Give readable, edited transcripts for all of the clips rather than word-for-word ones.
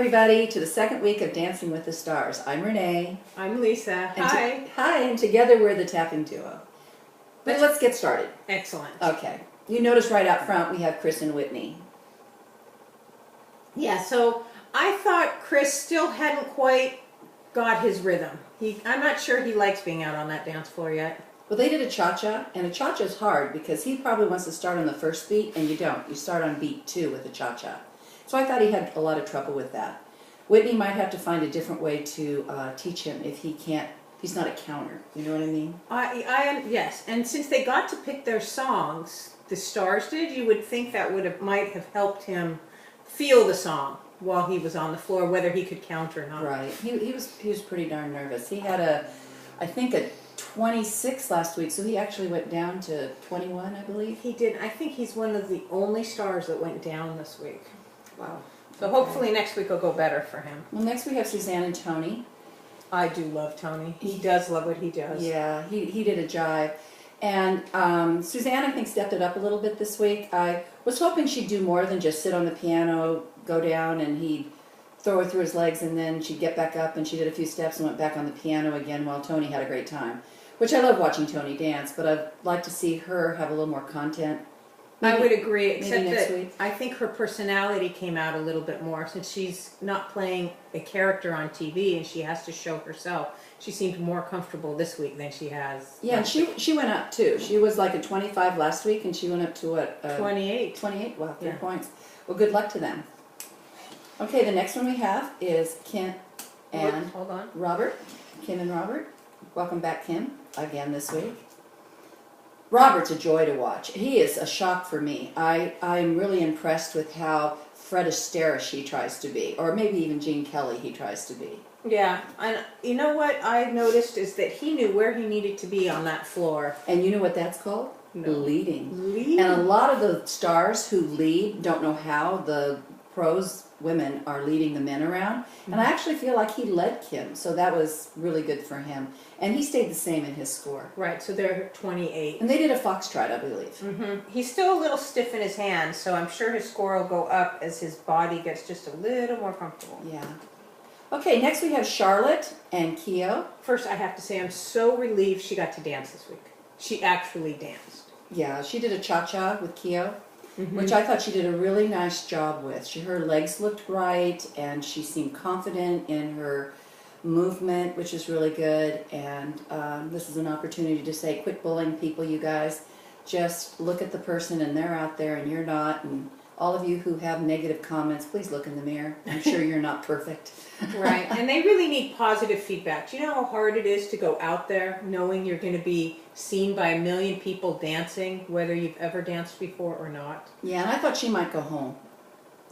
everybody, to the second week of Dancing with the Stars. I'm Renee. I'm Lisa. Hi. Hi, and together we're the Tappin Duo. But let's get started. Excellent. Okay. You notice right out front we have Chris and Whitney. Yeah, so I thought Chris still hadn't quite got his rhythm. I'm not sure he likes being out on that dance floor yet. Well, they did a cha-cha, and a cha-cha is hard because he probably wants to start on the first beat, and you don't. You start on beat 2 with a cha-cha. So I thought he had a lot of trouble with that. Whitney might have to find a different way to teach him if he can't. He's not a counter. You know what I mean? Yes, and since they got to pick their songs, the Stars did, you would think that might have helped him feel the song while he was on the floor, whether he could count or not. Right. He was pretty darn nervous. He had I think a 26 last week, so he actually went down to 21, I believe. He did. I think he's one of the only stars that went down this week. Wow. So hopefully next week will go better for him. Well, next we have Suzanne and Tony. I do love Tony. He does love what he does. Yeah, he did a jive. And Suzanne, I think, stepped it up a little bit this week. I was hoping she'd do more than just sit on the piano, go down, and he'd throw her through his legs, and then she'd get back up, and she did a few steps and went back on the piano again while Tony had a great time. Which I love watching Tony dance, but I'd like to see her have a little more content. I would agree, except next that week. I think her personality came out a little bit more since she's not playing a character on TV and she has to show herself. She seemed more comfortable this week than she has. Yeah, and she went up too. She was like a 25 last week, and she went up to what? 28. 28. Wow, 3 points. Well, good luck to them. Okay, the next one we have is Kim and Hold on. Robert. Kim and Robert. Welcome back, Kim, again this week. Robert's a joy to watch. He is a shock for me. I'm really impressed with how Fred Astaire he tries to be, or maybe even Gene Kelly he tries to be. Yeah, and you know what I noticed is that he knew where he needed to be on that floor. And you know what that's called? No. Leading. And a lot of the stars who lead don't know how the pros women are leading the men around. And I actually feel like he led Kim, so that was really good for him. And he stayed the same in his score. Right, so they're 28. And they did a foxtrot, I believe. He's still a little stiff in his hands, so I'm sure his score will go up as his body gets just a little more comfortable. Yeah. Okay, next we have Charlotte and Keo. First, I have to say I'm so relieved she got to dance this week. She actually danced. Yeah, she did a cha-cha with Keo, which I thought she did a really nice job with. Her legs looked right, and she seemed confident in her movement, which is really good. And this is an opportunity to say, quit bullying people, you guys. Just look at the person, and they're out there, and you're not. And all of you who have negative comments, please look in the mirror. I'm sure you're not perfect. Right, and they really need positive feedback. Do you know how hard it is to go out there knowing you're going to be seen by 1 million people dancing, whether you've ever danced before or not? Yeah, and I thought she might go home.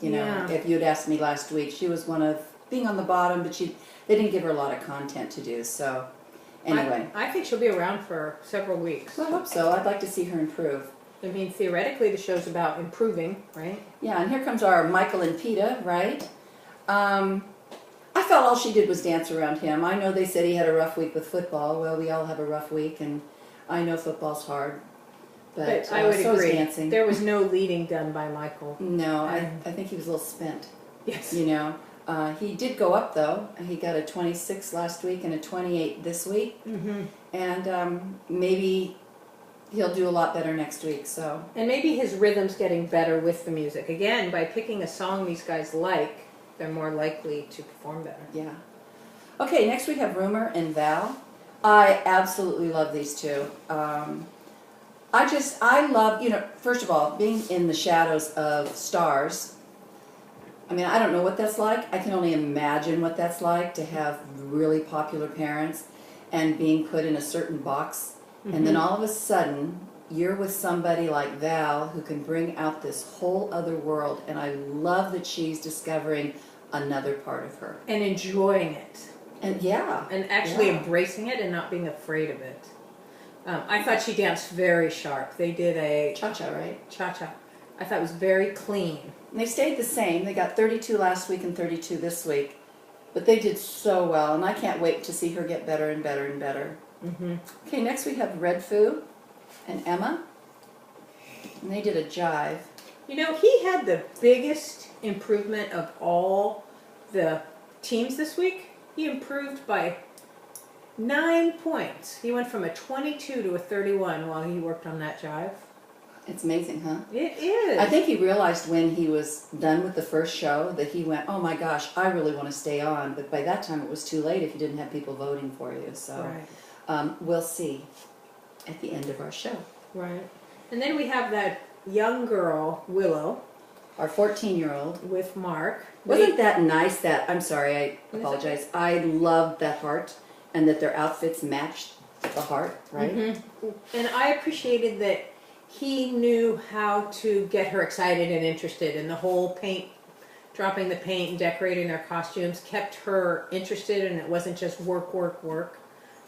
You know, if you'd asked me last week, she was one of being on the bottom, but they didn't give her a lot of content to do. So, anyway. I think she'll be around for several weeks. Well, I hope so. I'd like to see her improve. I mean, theoretically, the show's about improving, right? Yeah, and here comes our Michael and Peta, right? I felt all she did was dance around him. I know they said he had a rough week with football. Well, we all have a rough week, and I know football's hard. But I would so agree. is dancing. There was no leading done by Michael. No, I think he was a little spent. Yes. You know, he did go up though. He got a 26 last week and a 28 this week, and maybe he'll do a lot better next week. So. And maybe his rhythm's getting better with the music. Again, by picking a song these guys like, they're more likely to perform better. Yeah. Okay, next we have Rumor and Val. I absolutely love these two. I love, you know, first of all, being in the shadows of stars. I mean, I don't know what that's like. I can only imagine what that's like to have really popular parents and being put in a certain box. And then all of a sudden, you're with somebody like Val who can bring out this whole other world. And I love that she's discovering another part of her. And enjoying it. And yeah. And actually embracing it and not being afraid of it. I thought she danced very sharp. They did a Cha-cha, right? Cha-cha. I thought it was very clean. And they stayed the same. They got 32 last week and 32 this week. But they did so well, and I can't wait to see her get better and better and better. Okay, next we have Red Foo and Emma. And they did a jive. You know, he had the biggest improvement of all the teams this week, he improved by 9 points. He went from a 22 to a 31 while he worked on that jive. It's amazing, huh? It is. I think he realized when he was done with the first show that he went, oh my gosh, I really want to stay on. But by that time it was too late if you didn't have people voting for you. So Right. We'll see at the end of our show. Right. And then we have that young girl, Willow, Our 14-year-old. with Mark. Wasn't that nice that, I'm sorry, I What is apologize. I loved that heart and that their outfits matched the heart, right? Mm-hmm. And I appreciated that he knew how to get her excited and interested, and the whole dropping the paint and decorating their costumes kept her interested, and it wasn't just work, work, work.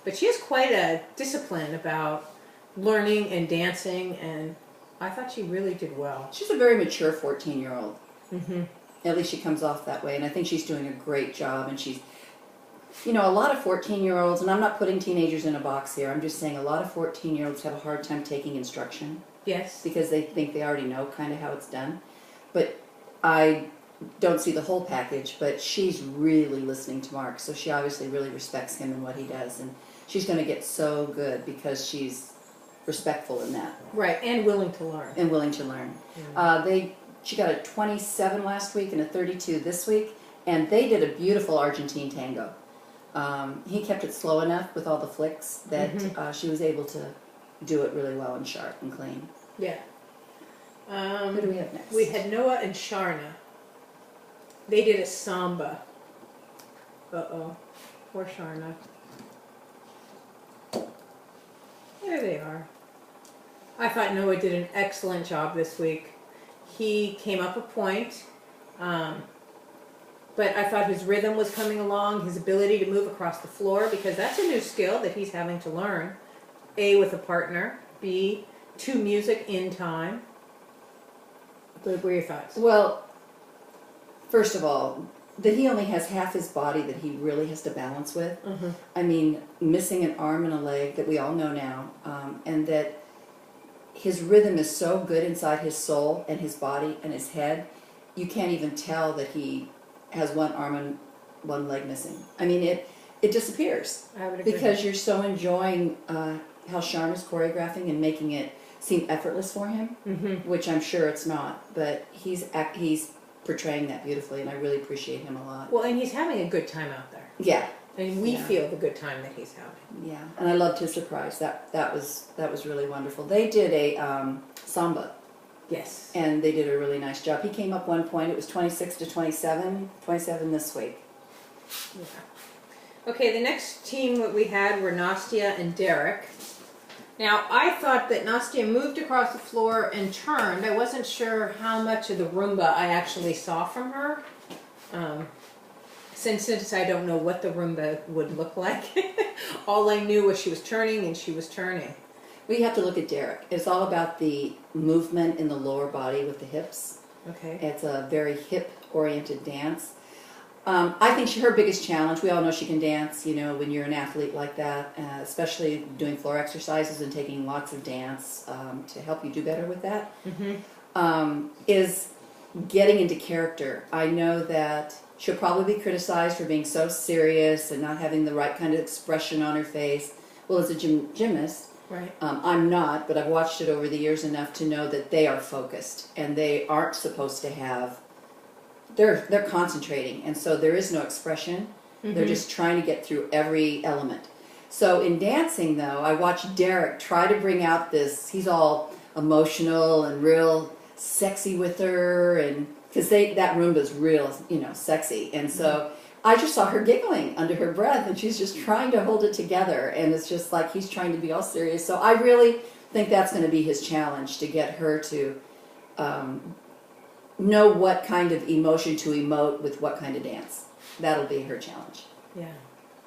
But she has quite a discipline about learning and dancing, and I thought she really did well. She's a very mature 14-year-old. Mm-hmm. At least she comes off that way, and I think she's doing a great job. And she's, you know, a lot of 14-year-olds, and I'm not putting teenagers in a box here, I'm just saying a lot of 14-year-olds have a hard time taking instruction. Yes. Because they think they already know kind of how it's done. But I don't see the whole package, but she's really listening to Mark, so she obviously really respects him and what he does, and she's going to get so good because she's respectful in that. Right, and willing to learn. And willing to learn. Yeah. She got a 27 last week and a 32 this week, and they did a beautiful Argentine tango. He kept it slow enough with all the flicks that she was able to do it really well and sharp and clean. Yeah. Who do we have next? We had Noah and Sharna. They did a samba. Uh-oh. Poor Sharna. There they are. I thought Noah did an excellent job this week. He came up a point, but I thought his rhythm was coming along, his ability to move across the floor, because that's a new skill that he's having to learn. A, with a partner. B, to music in time. What were your thoughts? Well, first of all, that he only has half his body that he really has to balance with. Mm-hmm. I mean, missing an arm and a leg that we all know now, and that his rhythm is so good inside his soul and his body and his head, you can't even tell that he has one arm and one leg missing. I mean, it disappears. I would agree. Because you're so enjoying how Sharna's choreographing and making it seem effortless for him, which I'm sure it's not, but he's portraying that beautifully, and I really appreciate him a lot. Well, and he's having a good time out there. Yeah. And we feel the good time that he's having. Yeah, and I loved his surprise. That was really wonderful. They did a samba. Yes. And they did a really nice job. He came up 1 point. It was 26 to 27. 27 this week. Yeah. Okay, the next team that we had were Nastya and Derek. Now, I thought that Nastya moved across the floor and turned. I wasn't sure how much of the Roomba I actually saw from her. Since I don't know what the Roomba would look like. All I knew was she was turning and she was turning. We have to look at Derek. It's all about the movement in the lower body with the hips. Okay. It's a very hip-oriented dance. I think her biggest challenge, we all know she can dance, you know, when you're an athlete like that, especially doing floor exercises and taking lots of dance to help you do better with that, is getting into character. I know that she'll probably be criticized for being so serious and not having the right kind of expression on her face. Well, as a gymnast, right. I'm not, but I've watched it over the years enough to know that they are focused and they aren't supposed to have. They're concentrating, and so there is no expression. They're just trying to get through every element. So in dancing, though, I watched Derek try to bring out this. He's all emotional and real sexy with her, and because that Roomba's real, you know, sexy, and so I just saw her giggling under her breath, and she's just trying to hold it together, and it's just like he's trying to be all serious. So I really think that's going to be his challenge, to get her to know what kind of emotion to emote with what kind of dance. That'll be her challenge. Yeah.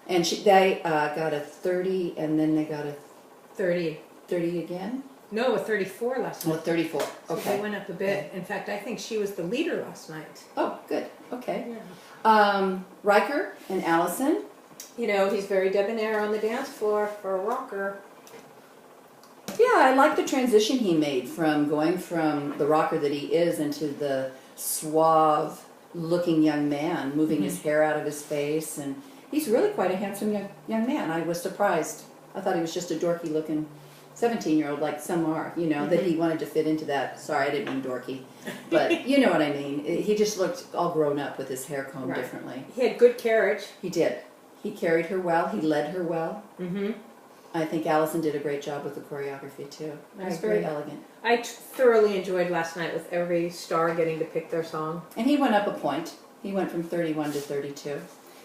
And they got a 30, and then they got a 30. 30 again? No, a 34 last night. Oh, 34. So Okay. they went up a bit. In fact, I think she was the leader last night. Oh, good. Okay. Yeah. Riker and Allison. You know, he's very debonair on the dance floor for a rocker. Yeah, I like the transition he made from going from the rocker that he is into the suave, looking young man, moving his hair out of his face, and he's really quite a handsome young man. I was surprised. I thought he was just a dorky looking 17-year-old like some are, you know, that he wanted to fit into that. Sorry, I didn't mean dorky, but you know what I mean. He just looked all grown up with his hair combed differently. He had good carriage. He did. He carried her well. He led her well. I think Allison did a great job with the choreography too. It was very elegant. I thoroughly enjoyed last night with every star getting to pick their song. And he went up a point. He went from 31 to 32.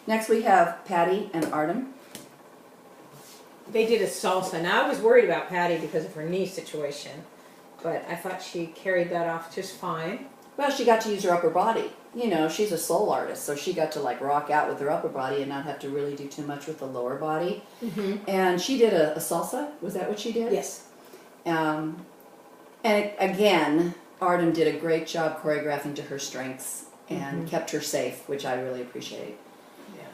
Next we have Patti and Arden. They did a salsa. Now I was worried about Patti because of her knee situation, but I thought she carried that off just fine. Well, she got to use her upper body. You know, she's a soul artist, so she got to like rock out with her upper body and not have to really do too much with the lower body. And she did a salsa. Was that what she did? Yes. And again, Arden did a great job choreographing to her strengths and kept her safe, which I really appreciate. Yeah.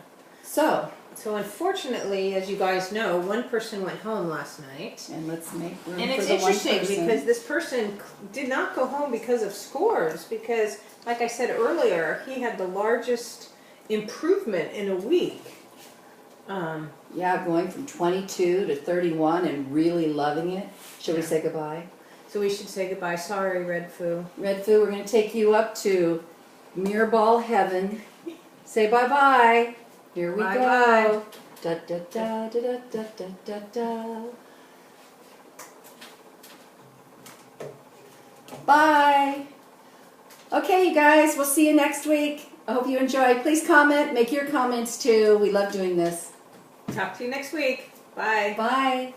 So unfortunately, as you guys know, one person went home last night. And let's make room and for it's the one interesting person. because this person did not go home because of scores, because like I said earlier, he had the largest improvement in a week. Yeah, going from 22 to 31 and really loving it. Shall we say goodbye? So we should say goodbye. Sorry, Red Foo. Red Foo, we're going to take you up to mirror ball heaven. Say bye-bye. Here we Bye-bye. go. Da da da da da da da da. Bye. Okay, you guys, we'll see you next week. I hope you enjoyed. Please comment. Make your comments too. We love doing this. Talk to you next week. Bye. Bye.